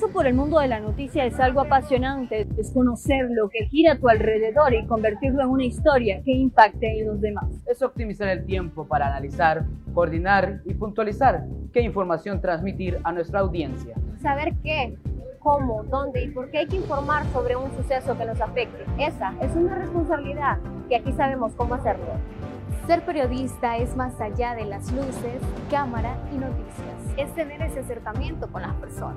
paso por el mundo de la noticia es algo apasionante, es conocer lo que gira a tu alrededor y convertirlo en una historia que impacte en los demás. Es optimizar el tiempo para analizar, coordinar y puntualizar qué información transmitir a nuestra audiencia. Saber qué, cómo, dónde y por qué hay que informar sobre un suceso que nos afecte. Esa es una responsabilidad que aquí sabemos cómo hacerlo. Ser periodista es más allá de las luces, cámara y noticias. Es tener ese acercamiento con las personas.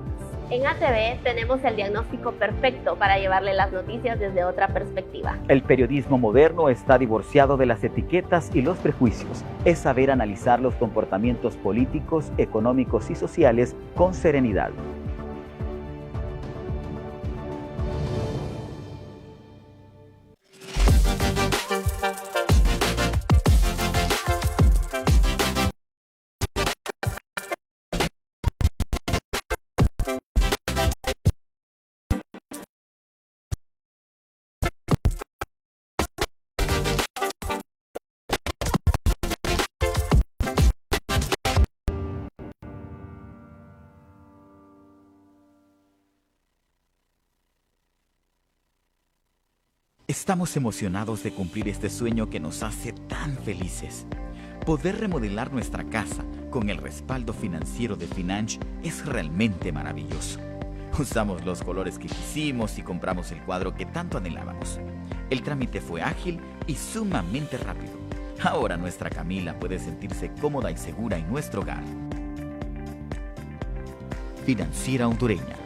En ATV tenemos el diagnóstico perfecto para llevarle las noticias desde otra perspectiva. El periodismo moderno está divorciado de las etiquetas y los prejuicios. Es saber analizar los comportamientos políticos, económicos y sociales con serenidad. Estamos emocionados de cumplir este sueño que nos hace tan felices. Poder remodelar nuestra casa con el respaldo financiero de Financh es realmente maravilloso. Usamos los colores que quisimos y compramos el cuadro que tanto anhelábamos. El trámite fue ágil y sumamente rápido. Ahora nuestra Camila puede sentirse cómoda y segura en nuestro hogar. Financiera Hondureña.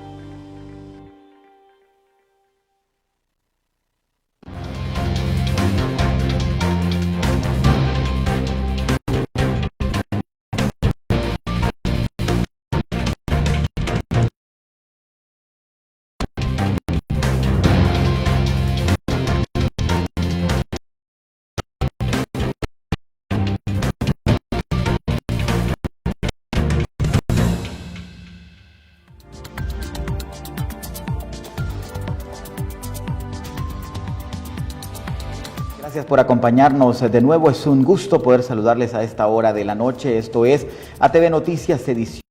Gracias por acompañarnos de nuevo. Es un gusto poder saludarles a esta hora de la noche. Esto es ATV Noticias, edición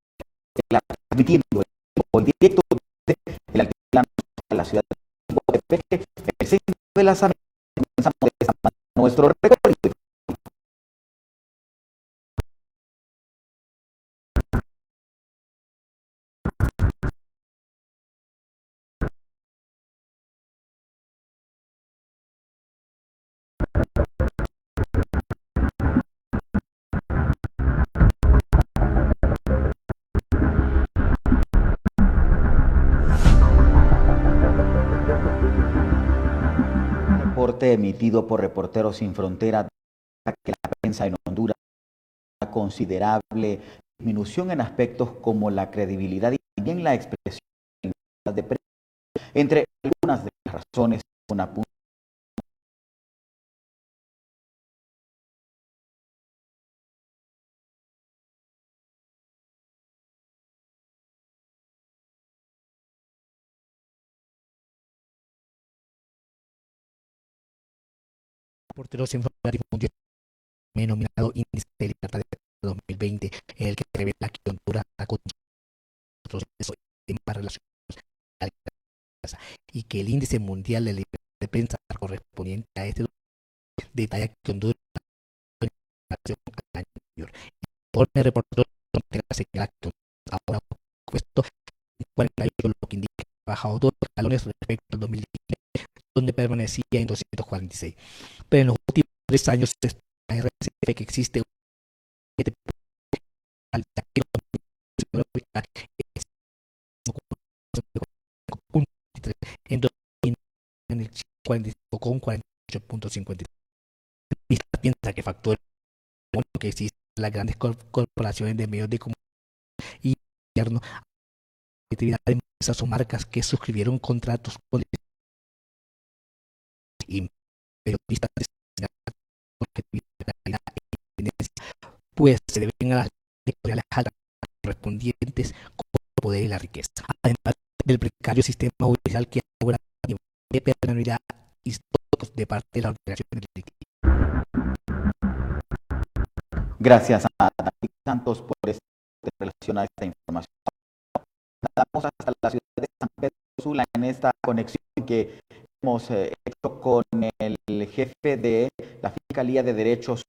transmitiendo en directo desde el altiplano de la ciudad de Coatepeque, el centro de las Américas. Comenzamos de esta manera nuestro recorrido. Reporte emitido por Reporteros Sin Frontera que la prensa en Honduras una considerable disminución en aspectos como la credibilidad y también la expresión de prensa. Entre algunas de las razones, una punta Reporteros Sin Fronteras difundió el denominado Índice de Libertad de 2020, en el que revela que Honduras ha conseguido otros en más relaciones y que el Índice Mundial de Libertad de Prensa correspondiente a este detalla que Honduras en relación al año anterior. El informe Reporteros Sin Fronteras señala que Honduras ahora ha puesto en 48, lo que indica que ha bajado 2 escalones respecto al 2019, donde permanecía en 246. Pero en los últimos 3 años la RCF que existe en el 45 con 48.53. Piensa que factor que existen las grandes corporaciones de medios de comunicación y gobierno actividades de empresas o marcas que suscribieron contratos con y periodistas pues se deben a las editoriales altas correspondientes con el poder y la riqueza, además del precario sistema judicial que asegura de penalidad históricos de parte de la organización delictiva. Gracias a David Santos por relacionar esta información. Vamos hasta la ciudad de Ursula, en esta conexión que hemos hecho con el jefe de la Fiscalía de Derechos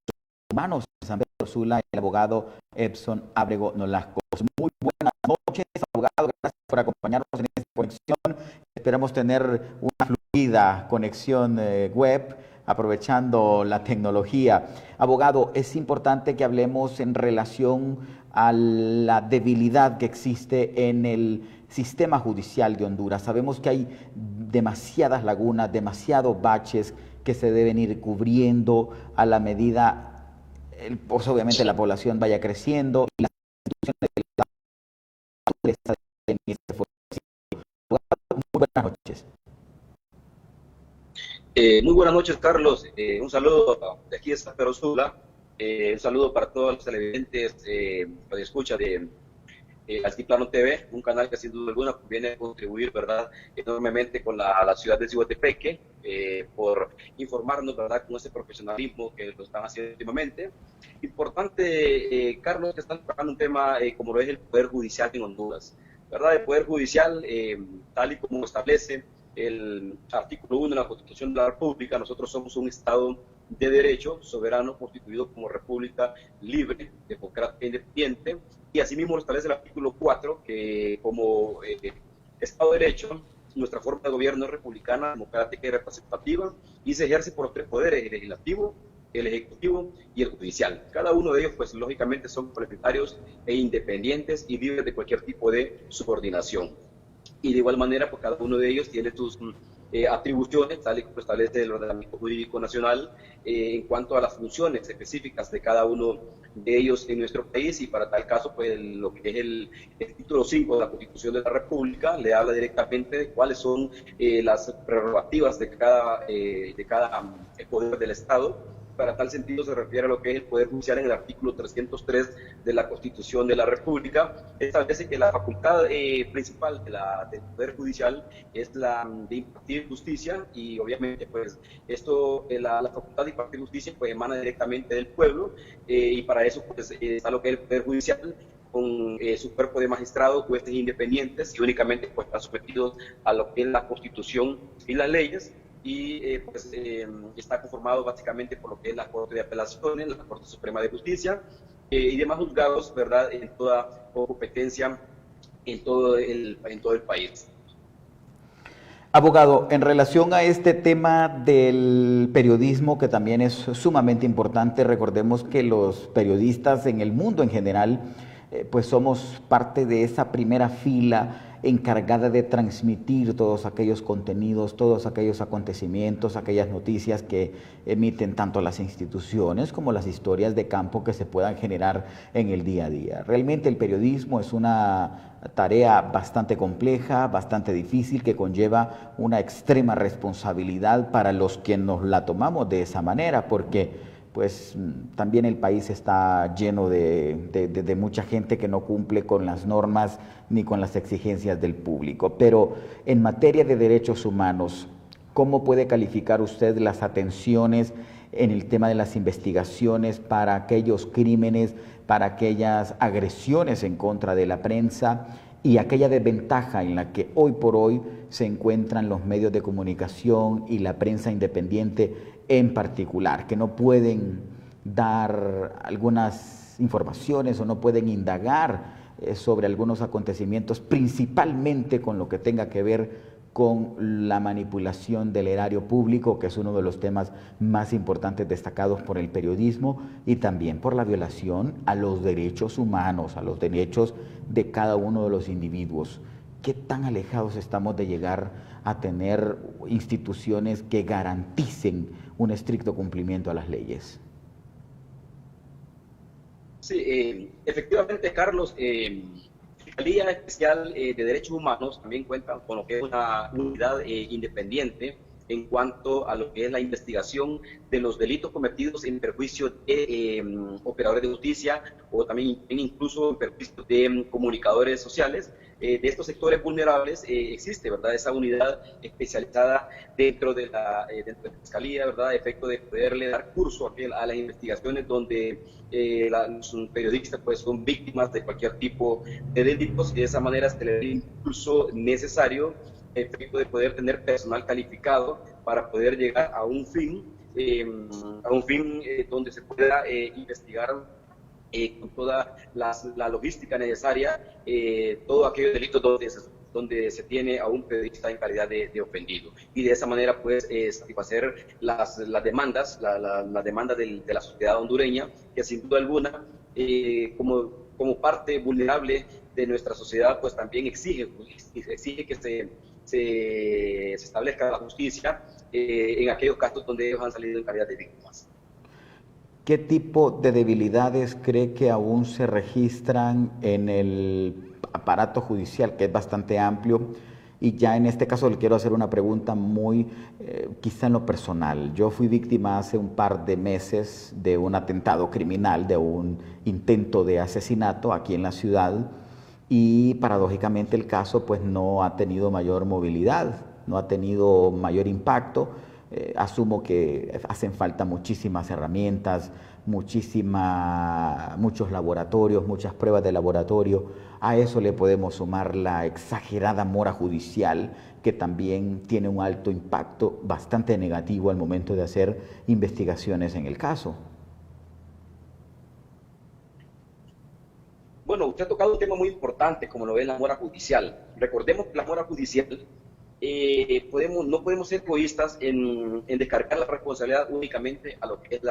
Humanos de San Pedro Sula, el abogado Epson Ábrego Nolasco. Muy buenas noches, abogado, gracias por acompañarnos en esta conexión. Esperamos tener una fluida conexión web, aprovechando la tecnología. Abogado, es importante que hablemos en relación a la debilidad que existe en el sistema judicial de Honduras. Sabemos que hay demasiadas lagunas, demasiados baches que se deben ir cubriendo a la medida, pues obviamente la población vaya creciendo y las instituciones del Estado en este foro. Muy buenas noches. Muy buenas noches, Carlos. Un saludo de aquí de San Pedro Sula. Un saludo para todos los televidentes que escucha de Altiplano TV, un canal que sin duda alguna viene a contribuir, ¿verdad?, enormemente con la ciudad de Ciguatepeque, por informarnos, ¿verdad?, con ese profesionalismo que lo están haciendo últimamente. Importante, Carlos, que están tocando un tema como lo es el Poder Judicial en Honduras, ¿verdad? El Poder Judicial, tal y como establece el artículo 1 de la Constitución de la República, nosotros somos un Estado de derecho, soberano, constituido como república libre, democrática e independiente, y asimismo lo establece el artículo 4, que como Estado de derecho, nuestra forma de gobierno es republicana, democrática y representativa, y se ejerce por los tres poderes, el legislativo, el ejecutivo y el judicial. Cada uno de ellos, pues lógicamente son complementarios e independientes y libres de cualquier tipo de subordinación. Y de igual manera, pues cada uno de ellos tiene sus atribuciones, tal y como establece el ordenamiento jurídico nacional, en cuanto a las funciones específicas de cada uno de ellos en nuestro país, y para tal caso, pues lo que es el título 5 de la Constitución de la República le habla directamente de cuáles son las prerrogativas de cada poder del Estado. Para tal sentido se refiere a lo que es el Poder Judicial en el artículo 303 de la Constitución de la República. Establece que la facultad principal del Poder Judicial es la de impartir justicia, y obviamente pues la facultad de impartir justicia pues emana directamente del pueblo, y para eso pues está lo que es el Poder Judicial, con su cuerpo de magistrados, jueces independientes, y únicamente pues están sometidos a lo que es la Constitución y las leyes. Y está conformado básicamente por lo que es la Corte de Apelaciones, la Corte Suprema de Justicia y demás juzgados, ¿verdad?, en toda competencia en todo el país. Abogado, en relación a este tema del periodismo, que también es sumamente importante, recordemos que los periodistas en el mundo en general, pues somos parte de esa primera fila encargada de transmitir todos aquellos contenidos, todos aquellos acontecimientos, aquellas noticias que emiten tanto las instituciones como las historias de campo que se puedan generar en el día a día. Realmente el periodismo es una tarea bastante compleja, bastante difícil, que conlleva una extrema responsabilidad para los que nos la tomamos de esa manera, porque pues también el país está lleno de mucha gente que no cumple con las normas ni con las exigencias del público. Pero en materia de derechos humanos, ¿cómo puede calificar usted las atenciones en el tema de las investigaciones para aquellos crímenes, para aquellas agresiones en contra de la prensa y aquella desventaja en la que hoy por hoy se encuentran los medios de comunicación y la prensa independiente en particular, que no pueden dar algunas informaciones o no pueden indagar sobre algunos acontecimientos, principalmente con lo que tenga que ver con la manipulación del erario público, que es uno de los temas más importantes destacados por el periodismo, y también por la violación a los derechos humanos, a los derechos de cada uno de los individuos? ¿Qué tan alejados estamos de llegar a tener instituciones que garanticen un estricto cumplimiento a las leyes? Sí, efectivamente, Carlos, Fiscalía Especial de Derechos Humanos también cuenta con lo que es una unidad independiente en cuanto a lo que es la investigación de los delitos cometidos en perjuicio de operadores de justicia, o también incluso en perjuicio de comunicadores sociales. De estos sectores vulnerables existe, ¿verdad?, esa unidad especializada dentro de la Fiscalía, ¿verdad?, a efecto de poderle dar curso a las investigaciones donde los periodistas pues son víctimas de cualquier tipo de delitos, y de esa manera se le da el impulso necesario efecto de poder tener personal calificado para poder llegar a un fin donde se pueda investigar con toda la logística necesaria todos aquellos delitos donde se tiene a un periodista en calidad de ofendido, y de esa manera pues satisfacer las demandas, la demanda de la sociedad hondureña, que sin duda alguna como parte vulnerable de nuestra sociedad pues también exige que se establezca la justicia en aquellos casos donde ellos han salido en calidad de víctimas. ¿Qué tipo de debilidades cree que aún se registran en el aparato judicial, que es bastante amplio? Y ya en este caso le quiero hacer una pregunta muy, quizá en lo personal. Yo fui víctima hace un par de meses de un atentado criminal, de un intento de asesinato aquí en la ciudad, y paradójicamente el caso pues no ha tenido mayor movilidad, no ha tenido mayor impacto. Asumo que hacen falta muchísimas herramientas, muchos laboratorios, muchas pruebas de laboratorio. A eso le podemos sumar la exagerada mora judicial, que también tiene un alto impacto bastante negativo al momento de hacer investigaciones en el caso. Bueno, usted ha tocado un tema muy importante, como lo es la mora judicial. Recordemos que la mora judicial no podemos ser egoístas en descargar la responsabilidad únicamente a lo que es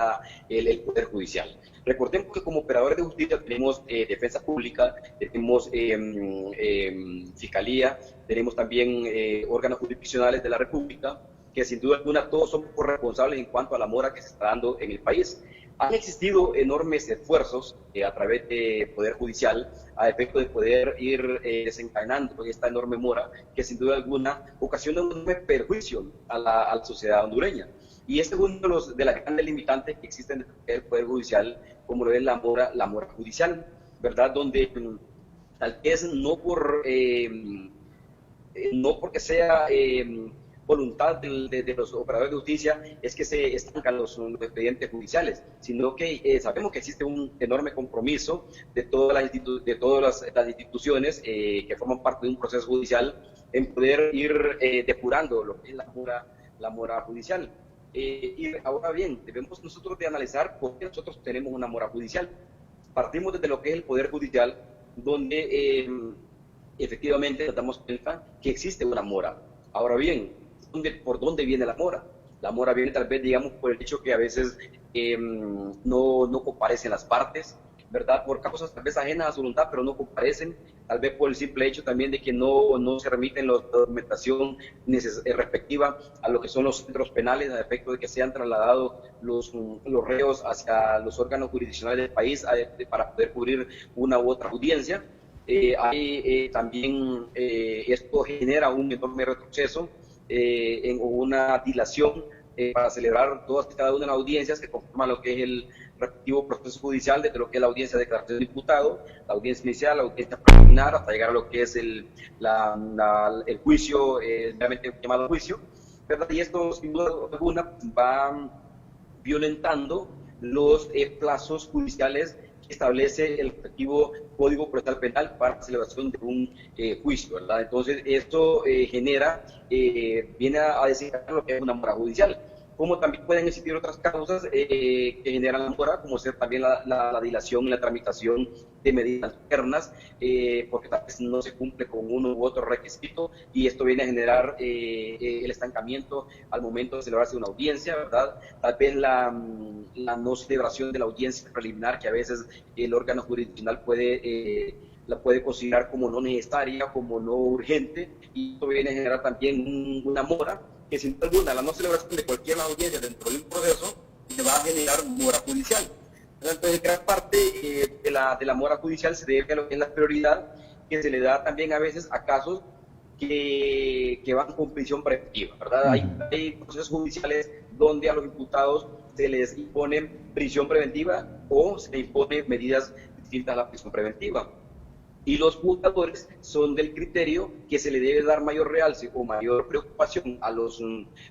el Poder Judicial. Recordemos que como operadores de justicia tenemos defensa pública, tenemos fiscalía, tenemos también órganos jurisdiccionales de la República, que sin duda alguna todos somos corresponsables en cuanto a la mora que se está dando en el país. Han existido enormes esfuerzos a través del Poder Judicial a efecto de poder ir desencadenando esta enorme mora que sin duda alguna ocasiona un enorme perjuicio a la sociedad hondureña. Y este es uno de las grandes limitantes que existen en el Poder Judicial, como lo es la mora judicial, ¿verdad? Donde tal vez no porque sea voluntad de los operadores de justicia es que se estancan los expedientes judiciales, sino que sabemos que existe un enorme compromiso de todas las instituciones que forman parte de un proceso judicial en poder ir depurando lo que es la mora judicial. Y ahora bien, debemos nosotros de analizar por qué nosotros tenemos una mora judicial. Partimos desde lo que es el Poder Judicial, donde efectivamente nos damos cuenta que existe una mora. Ahora bien, ¿por dónde viene la mora? La mora viene tal vez, digamos, por el hecho que a veces no comparecen las partes, ¿verdad? Por causas tal vez ajenas a su voluntad, pero no comparecen, tal vez por el simple hecho también de que no se remiten la documentación respectiva a lo que son los centros penales, a efecto de que sean trasladados los reos hacia los órganos jurisdiccionales del país para poder cubrir una u otra audiencia. También esto genera un enorme retroceso o una dilación para celebrar todas y cada una de las audiencias que conforman lo que es el respectivo proceso judicial, desde lo que es la audiencia de declaración de imputado, la audiencia inicial, la audiencia preliminar, hasta llegar a lo que es el juicio, realmente llamado juicio, ¿verdad? Y esto sin duda alguna va violentando los plazos judiciales que establece el respectivo Código Procesal Penal para la celebración de un juicio, ¿verdad? Entonces esto viene a desencadenar lo que es una mora judicial. Como también pueden existir otras causas que generan la mora, como ser también la dilación y la tramitación de medidas alternas, porque tal vez no se cumple con uno u otro requisito, y esto viene a generar el estancamiento al momento de celebrarse una audiencia, ¿verdad? Tal vez la no celebración de la audiencia preliminar, que a veces el órgano jurisdiccional la puede considerar como no necesaria, como no urgente, y esto viene a generar también una mora, que sin duda alguna la no celebración de cualquier audiencia dentro de un proceso se va a generar mora judicial. Entonces, gran parte de la mora judicial se debe a lo que es la prioridad que se le da también a veces a casos que van con prisión preventiva, ¿verdad? Hay procesos judiciales donde a los imputados se les impone prisión preventiva o se les impone medidas distintas a la prisión preventiva. Y los juzgadores son del criterio que se le debe dar mayor realce o mayor preocupación a los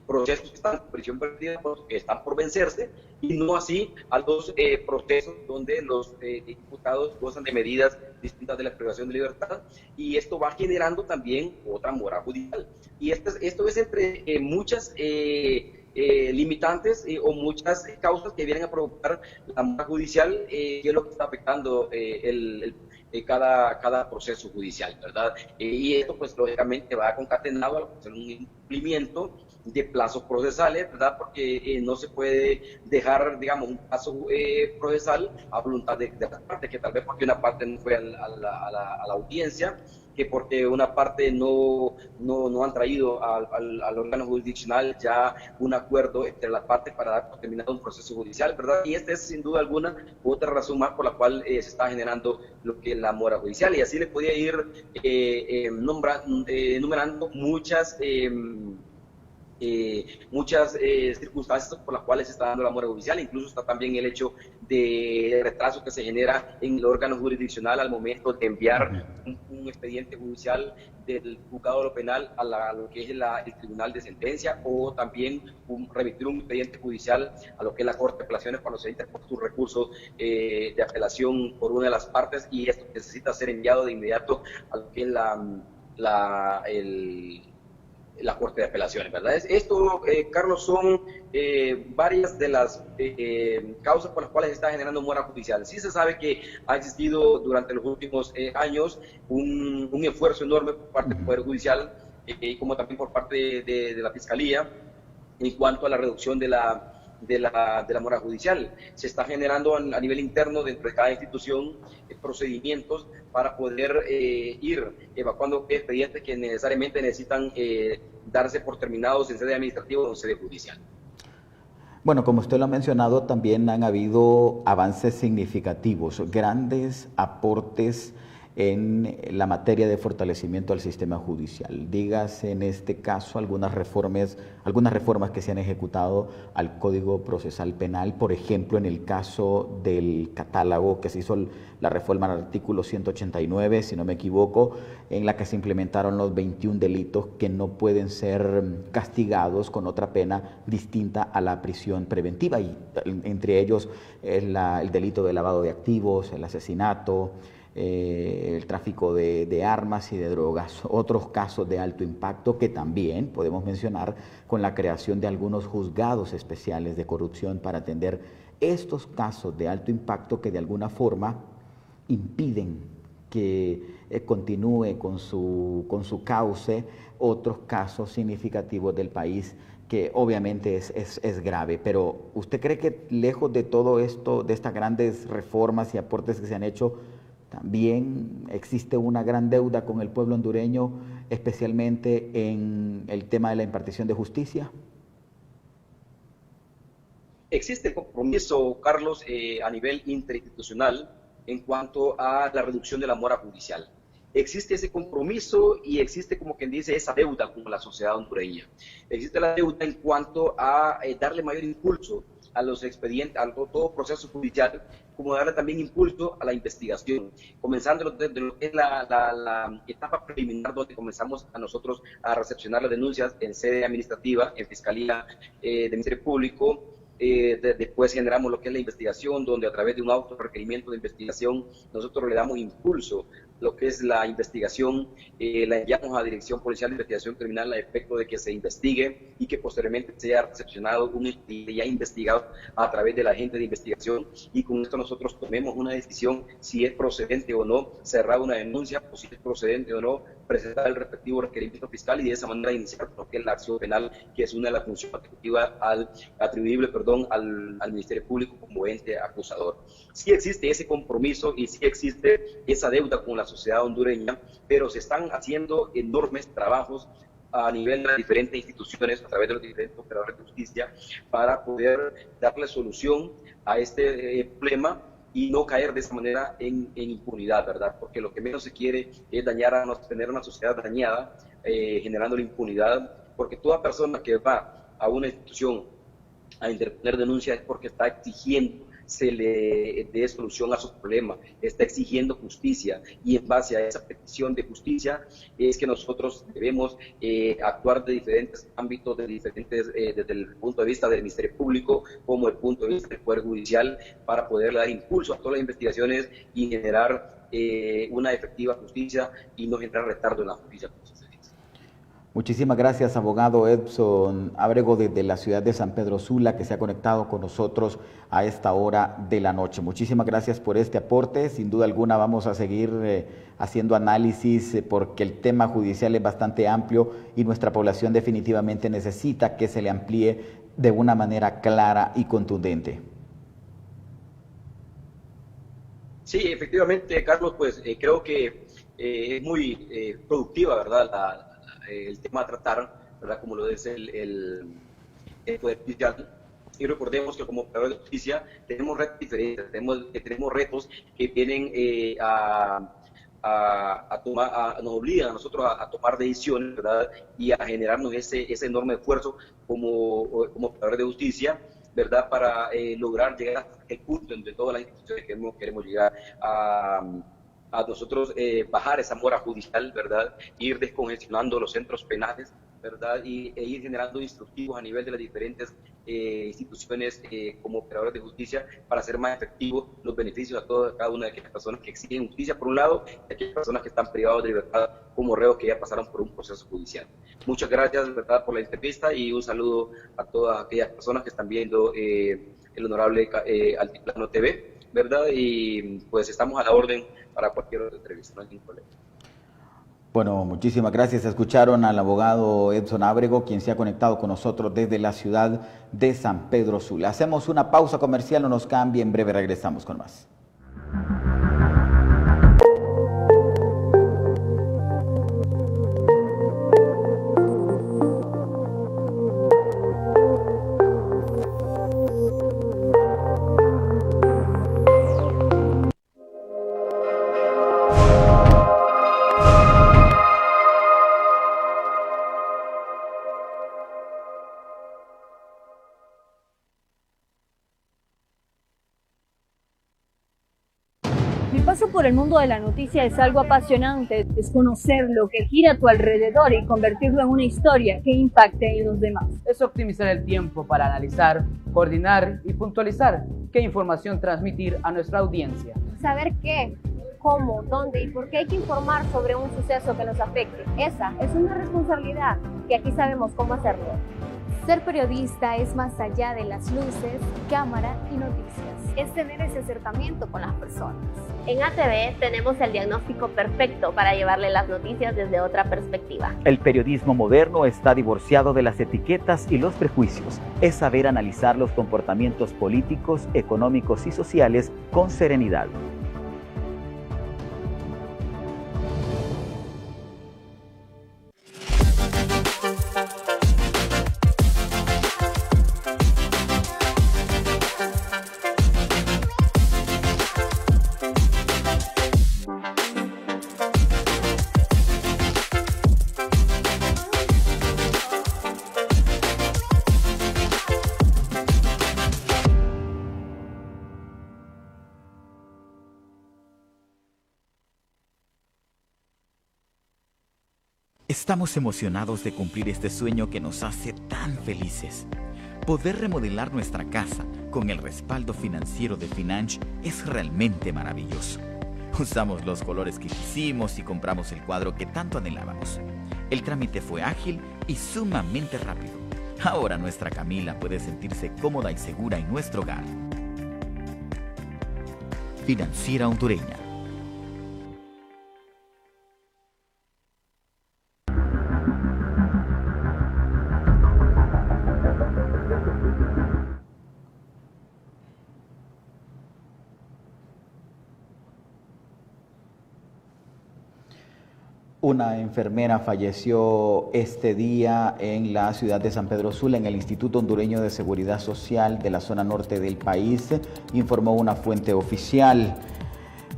procesos que están en prisión preventiva, que están por vencerse, y no así a los procesos donde los imputados gozan de medidas distintas de la privación de libertad, y esto va generando también otra mora judicial. Y esto es entre muchas limitantes o muchas causas que vienen a provocar la mora judicial, que es lo que está afectando cada proceso judicial, ¿verdad? Y esto, pues, lógicamente va concatenado a un incumplimiento de plazos procesales, ¿verdad? Porque no se puede dejar, digamos, un plazo procesal a voluntad de las partes, que tal vez porque una parte no fue a la audiencia, que porque una parte no han traído al órgano jurisdiccional ya un acuerdo entre las partes para dar por terminado un proceso judicial, ¿verdad? Y esta es sin duda alguna otra razón más por la cual se está generando lo que es la mora judicial, y así le podía ir enumerando muchas circunstancias por las cuales se está dando la mora judicial. Incluso está también el hecho de retraso que se genera en el órgano jurisdiccional al momento de enviar un expediente judicial del juzgado de lo penal a lo que es el tribunal de sentencia, o también remitir un expediente judicial a lo que es la Corte de Apelaciones cuando se interpuso un recurso de apelación por una de las partes, y esto necesita ser enviado de inmediato a lo que es la Corte de Apelaciones, ¿verdad? Esto, Carlos, son varias de las causas por las cuales se está generando mora judicial. Sí se sabe que ha existido durante los últimos años un esfuerzo enorme por parte del Poder Judicial, como también por parte de la Fiscalía, en cuanto a la reducción de la mora judicial. Se está generando a nivel interno dentro de cada institución procedimientos para poder ir evacuando expedientes que necesariamente necesitan darse por terminados en sede administrativa o en sede judicial. Bueno, como usted lo ha mencionado, también han habido avances significativos, grandes aportes en la materia de fortalecimiento al sistema judicial. Dígase en este caso algunas reformas que se han ejecutado al Código Procesal Penal, por ejemplo, en el caso del catálogo, que se hizo la reforma al artículo 189, si no me equivoco, en la que se implementaron los 21 delitos que no pueden ser castigados con otra pena distinta a la prisión preventiva, y entre ellos el delito de lavado de activos, el asesinato, el tráfico de armas y de drogas. Otros casos de alto impacto que también podemos mencionar con la creación de algunos juzgados especiales de corrupción para atender estos casos de alto impacto que de alguna forma impiden que continúe con su cauce otros casos significativos del país, que obviamente es grave. Pero ¿usted cree que lejos de todo esto, de estas grandes reformas y aportes que se han hecho, también existe una gran deuda con el pueblo hondureño, especialmente en el tema de la impartición de justicia? Existe el compromiso, Carlos, a nivel interinstitucional en cuanto a la reducción de la mora judicial. Existe ese compromiso y existe, como quien dice, esa deuda con la sociedad hondureña. Existe la deuda en cuanto a darle mayor impulso a los expedientes, a todo proceso judicial, como darle también impulso a la investigación, comenzando desde lo que es la etapa preliminar, donde comenzamos a nosotros a recepcionar las denuncias en sede administrativa, en Fiscalía de Ministerio Público. Después generamos lo que es la investigación, donde a través de un autorrequerimiento de investigación nosotros le damos impulso lo que es la investigación, la enviamos a la Dirección Policial de Investigación Criminal a efecto de que se investigue y que posteriormente sea recepcionado y ya investigado a través de la agente de investigación, y con esto nosotros tomemos una decisión si es procedente o no cerrar una denuncia, o si es procedente o no presentar el respectivo requerimiento fiscal, y de esa manera iniciar lo que es la acción penal, que es una de las funciones atribuidas al Ministerio Público como ente acusador. Sí existe ese compromiso y sí existe esa deuda con la sociedad hondureña, pero se están haciendo enormes trabajos a nivel de las diferentes instituciones, a través de los diferentes operadores de justicia, para poder darle solución a este problema y no caer de esa manera en impunidad, ¿verdad? Porque lo que menos se quiere es tener una sociedad dañada, generando la impunidad, porque toda persona que va a una institución a interponer denuncia es porque está exigiendo se le dé solución a su problema, está exigiendo justicia, y en base a esa petición de justicia es que nosotros debemos actuar de diferentes ámbitos, desde el punto de vista del Ministerio Público como el punto de vista del Poder Judicial, para poder dar impulso a todas las investigaciones y generar una efectiva justicia y no generar retardo en la justicia. Muchísimas gracias, abogado Edson Ábrego, desde la ciudad de San Pedro Sula, que se ha conectado con nosotros a esta hora de la noche. Muchísimas gracias por este aporte. Sin duda alguna vamos a seguir haciendo análisis porque el tema judicial es bastante amplio y nuestra población definitivamente necesita que se le amplíe de una manera clara y contundente. Sí, efectivamente, Carlos, pues creo que es muy productiva, ¿verdad?, el tema a tratar, ¿verdad?, como lo es el Poder Judicial. Y recordemos que como operadores de justicia tenemos retos diferentes, tenemos retos que vienen nos obligan a nosotros a tomar decisiones, ¿verdad?, y a generarnos ese enorme esfuerzo como operadores de justicia, ¿verdad?, para lograr llegar hasta el punto en donde todas las instituciones queremos llegar a nosotros bajar esa mora judicial, ¿verdad?, ir descongestionando los centros penales, ¿verdad?, e ir generando instructivos a nivel de las diferentes instituciones como operadores de justicia para hacer más efectivos los beneficios a cada una de aquellas personas que exigen justicia por un lado y aquellas personas que están privados de libertad como reos que ya pasaron por un proceso judicial. Muchas gracias, ¿verdad?, por la entrevista y un saludo a todas aquellas personas que están viendo el honorable Altiplano TV, ¿verdad?, y pues estamos a la orden para cualquier otra entrevista, no hay ningún problema. Bueno, muchísimas gracias. Escucharon al abogado Edson Ábrego, quien se ha conectado con nosotros desde la ciudad de San Pedro Sula. Hacemos una pausa comercial, no nos cambie, en breve regresamos con más. Mi paso por el mundo de la noticia es algo apasionante, es conocer lo que gira a tu alrededor y convertirlo en una historia que impacte en los demás. Es optimizar el tiempo para analizar, coordinar y puntualizar qué información transmitir a nuestra audiencia. Saber qué, cómo, dónde y por qué hay que informar sobre un suceso que nos afecte. Esa es una responsabilidad que aquí sabemos cómo hacerlo. Ser periodista es más allá de las luces, cámara y noticias. Es tener ese acercamiento con las personas. En ATV tenemos el diagnóstico perfecto para llevarle las noticias desde otra perspectiva. El periodismo moderno está divorciado de las etiquetas y los prejuicios. Es saber analizar los comportamientos políticos, económicos y sociales con serenidad. Estamos emocionados de cumplir este sueño que nos hace tan felices. Poder remodelar nuestra casa con el respaldo financiero de Financh es realmente maravilloso. Usamos los colores que quisimos y compramos el cuadro que tanto anhelábamos. El trámite fue ágil y sumamente rápido. Ahora nuestra Camila puede sentirse cómoda y segura en nuestro hogar. Financiera Hondureña. Una enfermera falleció este día en la ciudad de San Pedro Sula, en el Instituto Hondureño de Seguridad Social de la zona norte del país, informó una fuente oficial.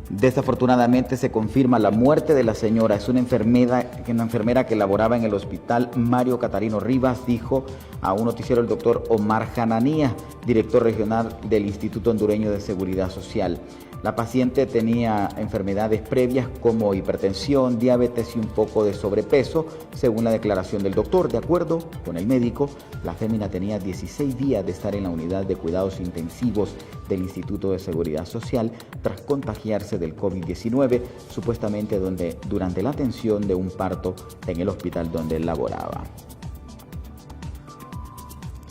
Desafortunadamente se confirma la muerte de la señora. Es una enfermera que laboraba en el hospital Mario Catarino Rivas, dijo a un noticiero el doctor Omar Jananía, director regional del Instituto Hondureño de Seguridad Social. La paciente tenía enfermedades previas como hipertensión, diabetes y un poco de sobrepeso, según la declaración del doctor. De acuerdo con el médico, la fémina tenía 16 días de estar en la unidad de cuidados intensivos del Instituto de Seguridad Social tras contagiarse del COVID-19, supuestamente durante la atención de un parto en el hospital donde él laboraba.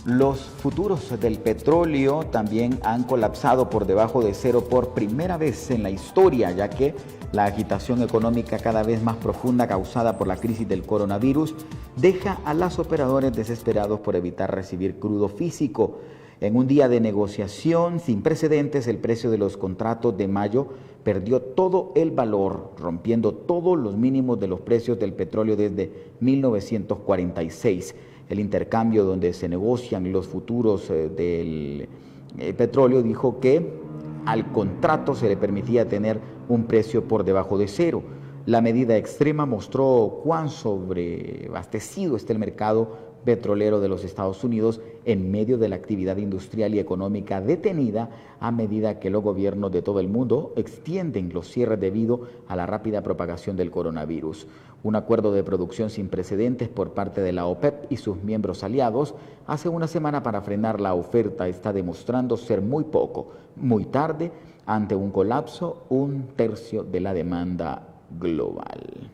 Los futuros del petróleo también han colapsado por debajo de cero por primera vez en la historia, ya que la agitación económica cada vez más profunda causada por la crisis del coronavirus deja a los operadores desesperados por evitar recibir crudo físico. En un día de negociación sin precedentes, el precio de los contratos de mayo perdió todo el valor, rompiendo todos los mínimos de los precios del petróleo desde 1946. El intercambio donde se negocian los futuros del petróleo dijo que al contrato se le permitía tener un precio por debajo de cero. La medida extrema mostró cuán sobreabastecido está el mercado petrolero de los Estados Unidos en medio de la actividad industrial y económica detenida a medida que los gobiernos de todo el mundo extienden los cierres debido a la rápida propagación del coronavirus. Un acuerdo de producción sin precedentes por parte de la OPEP y sus miembros aliados hace una semana para frenar la oferta está demostrando ser muy poco, muy tarde, ante un colapso, un tercio de la demanda global.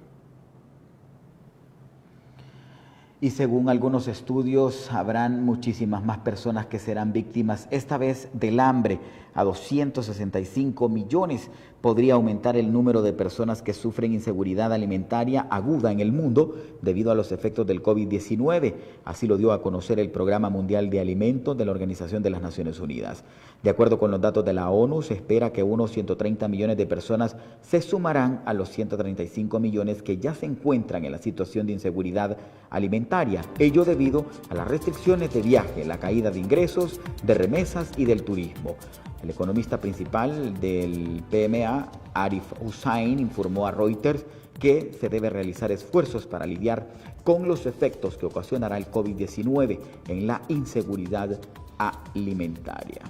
Y según algunos estudios, habrán muchísimas más personas que serán víctimas, esta vez del hambre. A 265 millones podría aumentar el número de personas que sufren inseguridad alimentaria aguda en el mundo debido a los efectos del COVID-19. Así lo dio a conocer el Programa Mundial de Alimentos de la Organización de las Naciones Unidas. De acuerdo con los datos de la ONU, se espera que unos 130 millones de personas se sumarán a los 135 millones que ya se encuentran en la situación de inseguridad alimentaria, ello debido a las restricciones de viaje, la caída de ingresos, de remesas y del turismo. El economista principal del PMA, Arif Hussain, informó a Reuters que se debe realizar esfuerzos para lidiar con los efectos que ocasionará el COVID-19 en la inseguridad alimentaria.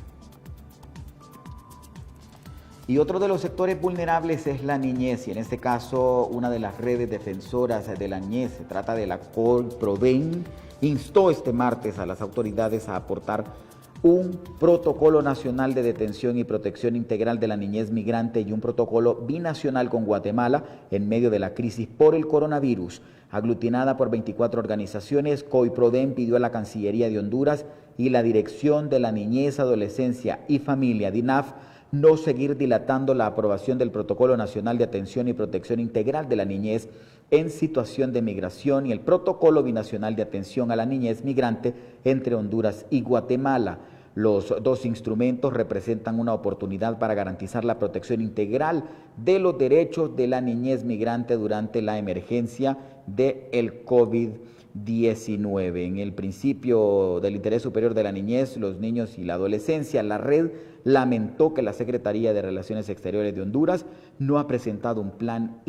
Y otro de los sectores vulnerables es la niñez, y en este caso una de las redes defensoras de la niñez, se trata de la COI-PRODEN, instó este martes a las autoridades a aportar un protocolo nacional de detención y protección integral de la niñez migrante y un protocolo binacional con Guatemala en medio de la crisis por el coronavirus. Aglutinada por 24 organizaciones, COI-PRODEN pidió a la Cancillería de Honduras y la Dirección de la Niñez, Adolescencia y Familia, DINAF, no seguir dilatando la aprobación del Protocolo Nacional de Atención y Protección Integral de la Niñez en situación de migración y el Protocolo Binacional de Atención a la Niñez Migrante entre Honduras y Guatemala. Los dos instrumentos representan una oportunidad para garantizar la protección integral de los derechos de la niñez migrante durante la emergencia del COVID-19. En el principio del interés superior de la niñez, los niños y la adolescencia, la red lamentó que la Secretaría de Relaciones Exteriores de Honduras no ha presentado un plan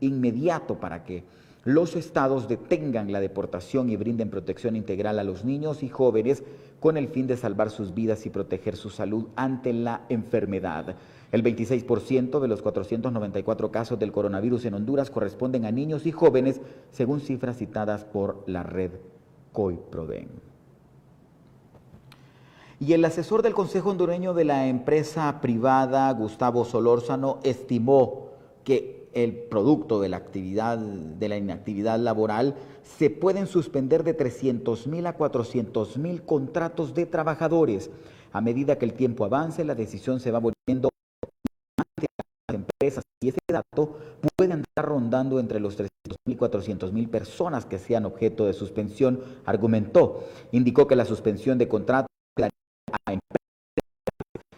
inmediato para que los estados detengan la deportación y brinden protección integral a los niños y jóvenes con el fin de salvar sus vidas y proteger su salud ante la enfermedad. El 26% de los 494 casos del coronavirus en Honduras corresponden a niños y jóvenes, según cifras citadas por la red COI-PRODEN. Y el asesor del Consejo Hondureño de la empresa privada, Gustavo Solórzano, estimó que el producto de la inactividad laboral se pueden suspender de 300,000 a 400,000 contratos de trabajadores. A medida que el tiempo avance, la decisión se va volviendo ante las empresas y ese dato puede andar rondando entre los 300,000 y 400,000 personas que sean objeto de suspensión, argumentó. Indicó que la suspensión de contratos a empresas.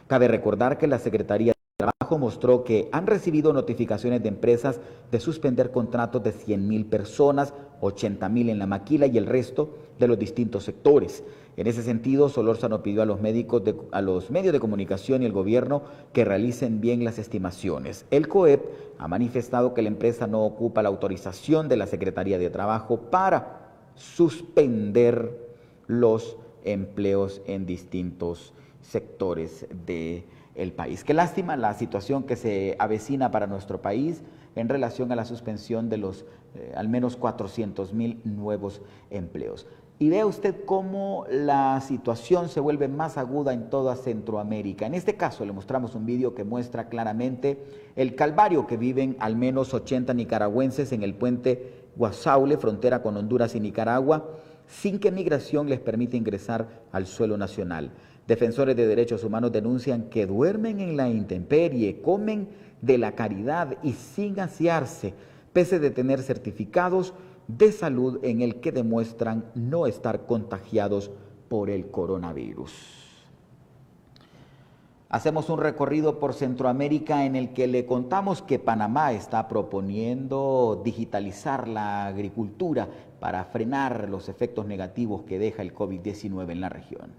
Cabe recordar que la Secretaría de Trabajo mostró que han recibido notificaciones de empresas de suspender contratos de 100,000 personas 80.000 en La Maquila y el resto de los distintos sectores. En ese sentido, Solórzano pidió a los medios de comunicación y el gobierno que realicen bien las estimaciones. El COEP ha manifestado que la empresa no ocupa la autorización de la Secretaría de Trabajo para suspender los empleos en distintos sectores del país. Qué lástima la situación que se avecina para nuestro país en relación a la suspensión de los al menos 400.000 nuevos empleos. Y vea usted cómo la situación se vuelve más aguda en toda Centroamérica. En este caso le mostramos un vídeo que muestra claramente el calvario que viven al menos 80 nicaragüenses en el puente Guasaule, frontera con Honduras y Nicaragua, sin que migración les permita ingresar al suelo nacional. Defensores de derechos humanos denuncian que duermen en la intemperie, comen de la caridad y sin asearse, pese de tener certificados de salud en el que demuestran no estar contagiados por el coronavirus. Hacemos un recorrido por Centroamérica en el que le contamos que Panamá está proponiendo digitalizar la agricultura para frenar los efectos negativos que deja el COVID-19 en la región.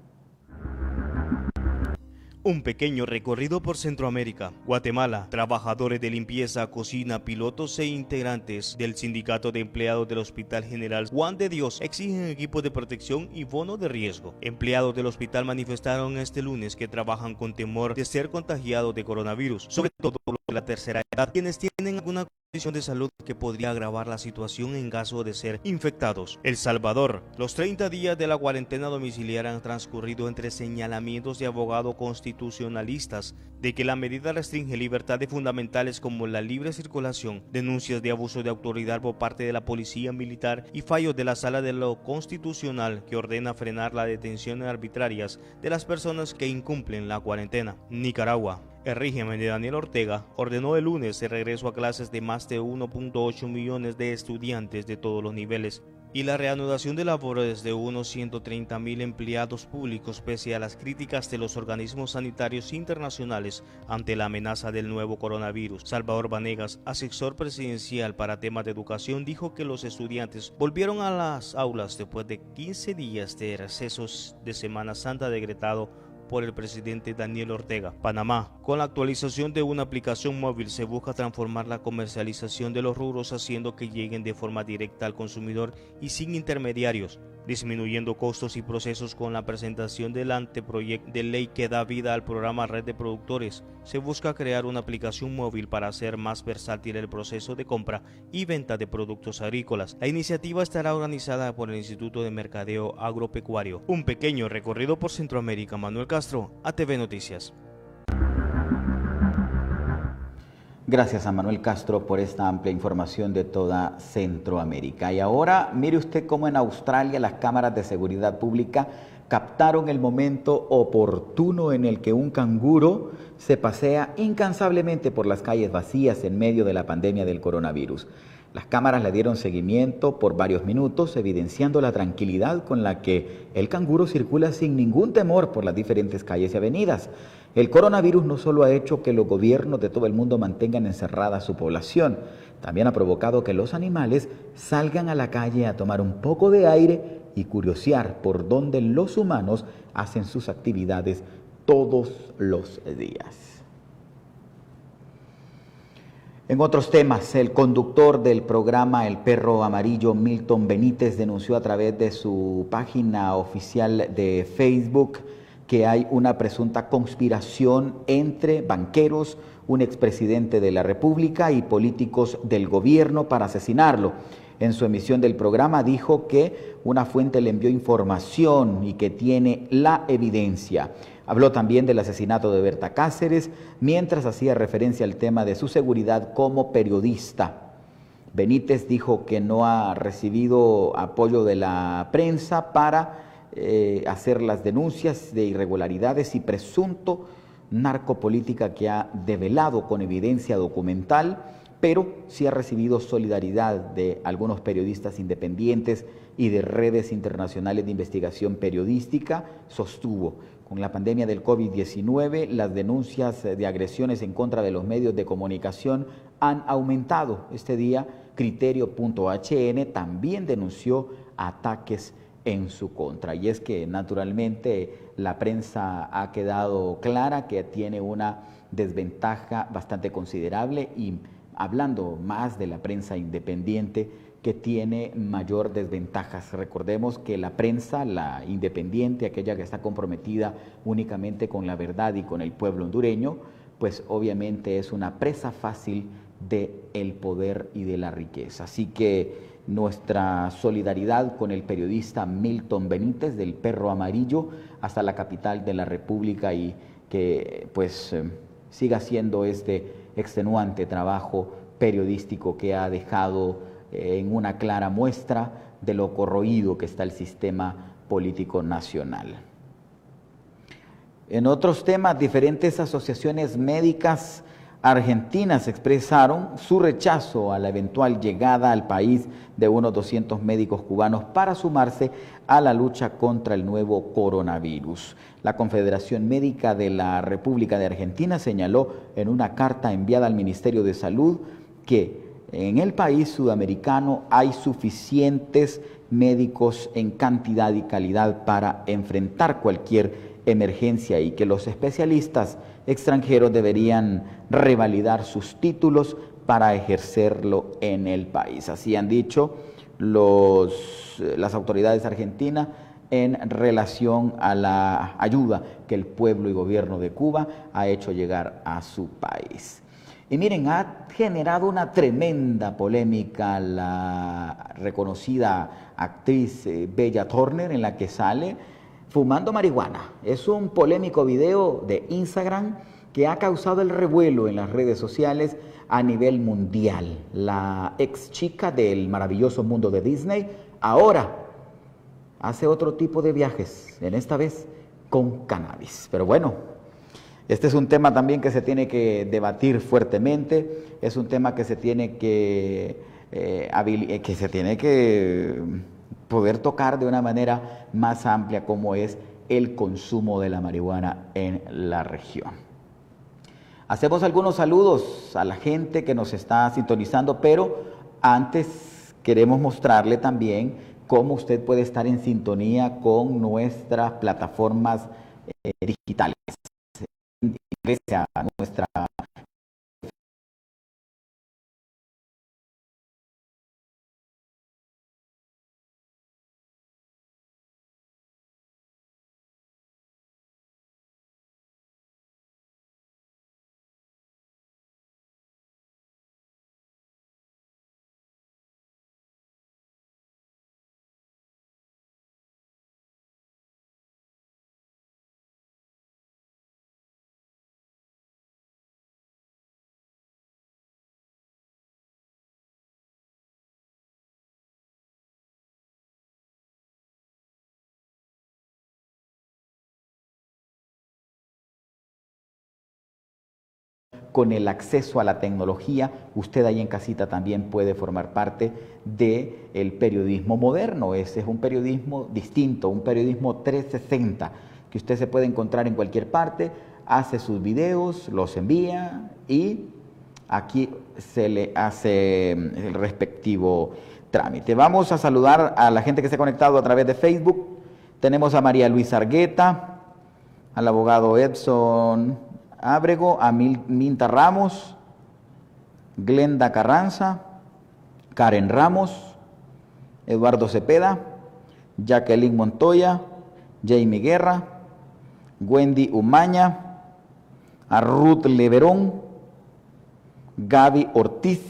Un pequeño recorrido por Centroamérica. Guatemala. Trabajadores de limpieza, cocina, pilotos e integrantes del Sindicato de Empleados del Hospital General Juan de Dios exigen equipos de protección y bono de riesgo. Empleados del hospital manifestaron este lunes que trabajan con temor de ser contagiados de coronavirus, sobre todo los de la tercera edad, quienes tienen alguna condición de salud que podría agravar la situación en caso de ser infectados. El Salvador. Los 30 días de la cuarentena domiciliaria han transcurrido entre señalamientos de abogados constitucionalistas de que la medida restringe libertades fundamentales como la libre circulación, denuncias de abuso de autoridad por parte de la policía militar y fallos de la Sala de lo Constitucional que ordena frenar las detenciones arbitrarias de las personas que incumplen la cuarentena. Nicaragua. El régimen de Daniel Ortega ordenó el lunes el regreso a clases de más de 1.8 millones de estudiantes de todos los niveles y la reanudación de labores de unos 130.000 empleados públicos pese a las críticas de los organismos sanitarios internacionales ante la amenaza del nuevo coronavirus. Salvador Vanegas, asesor presidencial para temas de educación, dijo que los estudiantes volvieron a las aulas después de 15 días de recesos de Semana Santa decretado por el presidente Daniel Ortega. Panamá. Con la actualización de una aplicación móvil se busca transformar la comercialización de los rubros haciendo que lleguen de forma directa al consumidor y sin intermediarios, disminuyendo costos y procesos. Con la presentación del anteproyecto de ley que da vida al programa Red de Productores, se busca crear una aplicación móvil para hacer más versátil el proceso de compra y venta de productos agrícolas. La iniciativa estará organizada por el Instituto de Mercadeo Agropecuario. Un pequeño recorrido por Centroamérica. Manuel Castro, ATV Noticias. Gracias a Manuel Castro por esta amplia información de toda Centroamérica. Y ahora mire usted cómo en Australia las cámaras de seguridad pública captaron el momento oportuno en el que un canguro se pasea incansablemente por las calles vacías en medio de la pandemia del coronavirus. Las cámaras le dieron seguimiento por varios minutos, evidenciando la tranquilidad con la que el canguro circula sin ningún temor por las diferentes calles y avenidas. El coronavirus no solo ha hecho que los gobiernos de todo el mundo mantengan encerrada a su población, también ha provocado que los animales salgan a la calle a tomar un poco de aire y curiosear por donde los humanos hacen sus actividades todos los días. En otros temas, el conductor del programa El Perro Amarillo, Milton Benítez, denunció a través de su página oficial de Facebook que hay una presunta conspiración entre banqueros, un expresidente de la República y políticos del gobierno para asesinarlo. En su emisión del programa dijo que una fuente le envió información y que tiene la evidencia. Habló también del asesinato de Berta Cáceres, mientras hacía referencia al tema de su seguridad como periodista. Benítez dijo que no ha recibido apoyo de la prensa para hacer las denuncias de irregularidades y presunto narcopolítica que ha develado con evidencia documental, pero sí ha recibido solidaridad de algunos periodistas independientes y de redes internacionales de investigación periodística. Sostuvo: con la pandemia del COVID-19, las denuncias de agresiones en contra de los medios de comunicación han aumentado. Este día Criterio.hn también denunció ataques en su contra. Y es que naturalmente la prensa ha quedado clara que tiene una desventaja bastante considerable, y hablando más de la prensa independiente, que tiene mayor desventajas. Recordemos que la prensa, la independiente, aquella que está comprometida únicamente con la verdad y con el pueblo hondureño, pues obviamente es una presa fácil del poder y de la riqueza. Así que nuestra solidaridad con el periodista Milton Benítez, del Perro Amarillo, hasta la capital de la República, y que pues siga haciendo este extenuante trabajo periodístico que ha dejado en una clara muestra de lo corroído que está el sistema político nacional. En otros temas, diferentes asociaciones médicas argentinas expresaron su rechazo a la eventual llegada al país de unos 200 médicos cubanos para sumarse a la lucha contra el nuevo coronavirus. La Confederación Médica de la República de Argentina señaló en una carta enviada al Ministerio de Salud que en el país sudamericano hay suficientes médicos en cantidad y calidad para enfrentar cualquier emergencia, y que los especialistas extranjeros deberían revalidar sus títulos para ejercerlo en el país. Así han dicho las autoridades argentinas en relación a la ayuda que el pueblo y gobierno de Cuba ha hecho llegar a su país. Y miren, ha generado una tremenda polémica la reconocida actriz Bella Thorne, en la que sale fumando marihuana. Es un polémico video de Instagram que ha causado el revuelo en las redes sociales a nivel mundial. La ex chica del maravilloso mundo de Disney ahora hace otro tipo de viajes, en esta vez con cannabis. Pero bueno, este es un tema también que se tiene que debatir fuertemente, es un tema que se tiene que poder tocar de una manera más amplia, como es el consumo de la marihuana en la región. Hacemos algunos saludos a la gente que nos está sintonizando, pero antes queremos mostrarle también cómo usted puede estar en sintonía con nuestras plataformas digitales. Ingrese a nuestra con el acceso a la tecnología, usted ahí en casita también puede formar parte del periodismo moderno. Ese es un periodismo distinto, un periodismo 360, que usted se puede encontrar en cualquier parte, hace sus videos, los envía y aquí se le hace el respectivo trámite. Vamos a saludar a la gente que se ha conectado a través de Facebook. Tenemos a María Luisa Argueta, al abogado Edson Ábrego, a Minta Ramos, Glenda Carranza, Karen Ramos, Eduardo Cepeda, Jacqueline Montoya, Jamie Guerra, Wendy Umaña, a Ruth Leverón, Gaby Ortiz,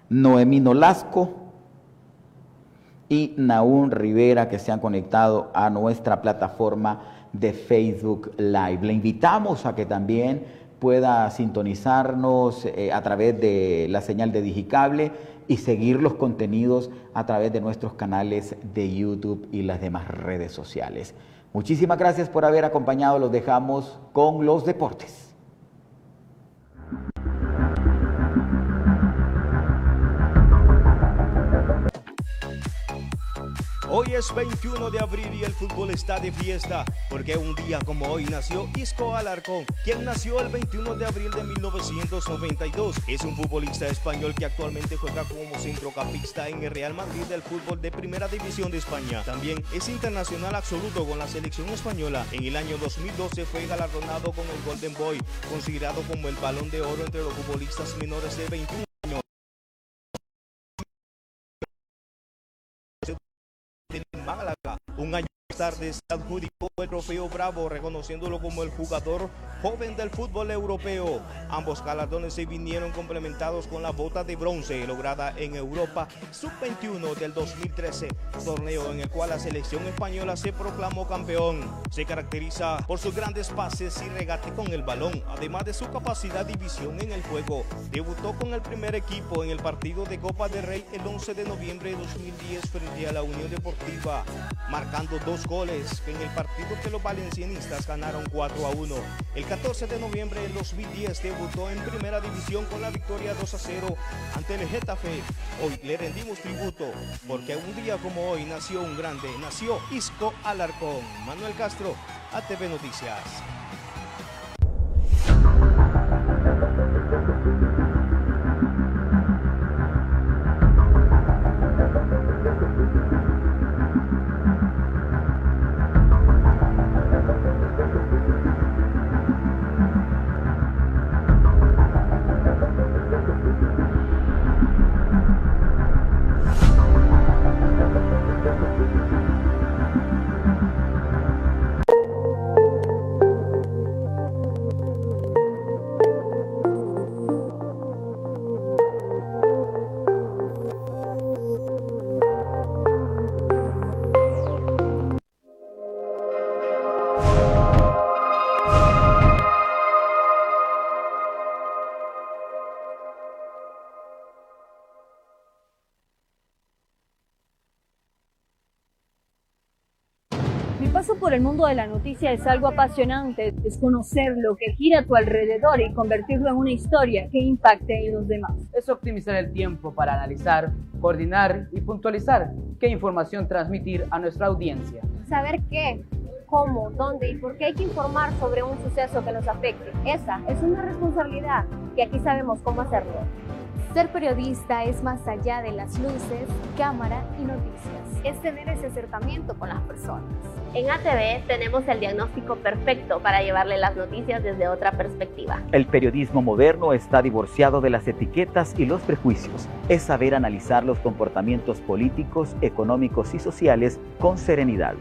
Noemí Nolasco y Naún Rivera, que se han conectado a nuestra plataforma de Facebook Live. Le invitamos a que también pueda sintonizarnos a través de la señal de Digicable y seguir los contenidos a través de nuestros canales de YouTube y las demás redes sociales. Muchísimas gracias por haber acompañado. Los dejamos con los deportes. Hoy es 21 de abril y el fútbol está de fiesta, porque un día como hoy nació Isco Alarcón, quien nació el 21 de abril de 1992. Es un futbolista español que actualmente juega como centrocampista en el Real Madrid del fútbol de Primera División de España. También es internacional absoluto con la selección española. En el año 2012 fue galardonado con el Golden Boy, considerado como el Balón de Oro entre los futbolistas menores de 21 años. En Málaga, un año más tarde se adjudicó el trofeo Bravo, reconociéndolo como el jugador joven del fútbol europeo. Ambos galardones se vinieron complementados con la bota de bronce lograda en Europa Sub-21 del 2013, torneo en el cual la selección española se proclamó campeón. Se caracteriza por sus grandes pases y regate con el balón, además de su capacidad y visión en el juego. Debutó con el primer equipo en el partido de Copa del Rey el 11 de noviembre de 2010 frente a la Unión Deportiva, marcando 2 goles en el partido que los valencianistas ganaron 4-1. El 14 de noviembre del 2010 debutó en Primera División con la victoria 2-0 ante el Getafe. Hoy le rendimos tributo porque un día como hoy nació un grande, nació Isco Alarcón. Manuel Castro, ATV Noticias. Mi paso por el mundo de la noticia es algo apasionante, es conocer lo que gira a tu alrededor y convertirlo en una historia que impacte en los demás. Es optimizar el tiempo para analizar, coordinar y puntualizar qué información transmitir a nuestra audiencia. Saber qué, cómo, dónde y por qué hay que informar sobre un suceso que nos afecte. Esa es una responsabilidad que aquí sabemos cómo hacerlo. Ser periodista es más allá de las luces, cámara y noticias. Es tener ese acercamiento con las personas. En ATV tenemos el diagnóstico perfecto para llevarle las noticias desde otra perspectiva. El periodismo moderno está divorciado de las etiquetas y los prejuicios. Es saber analizar los comportamientos políticos, económicos y sociales con serenidad.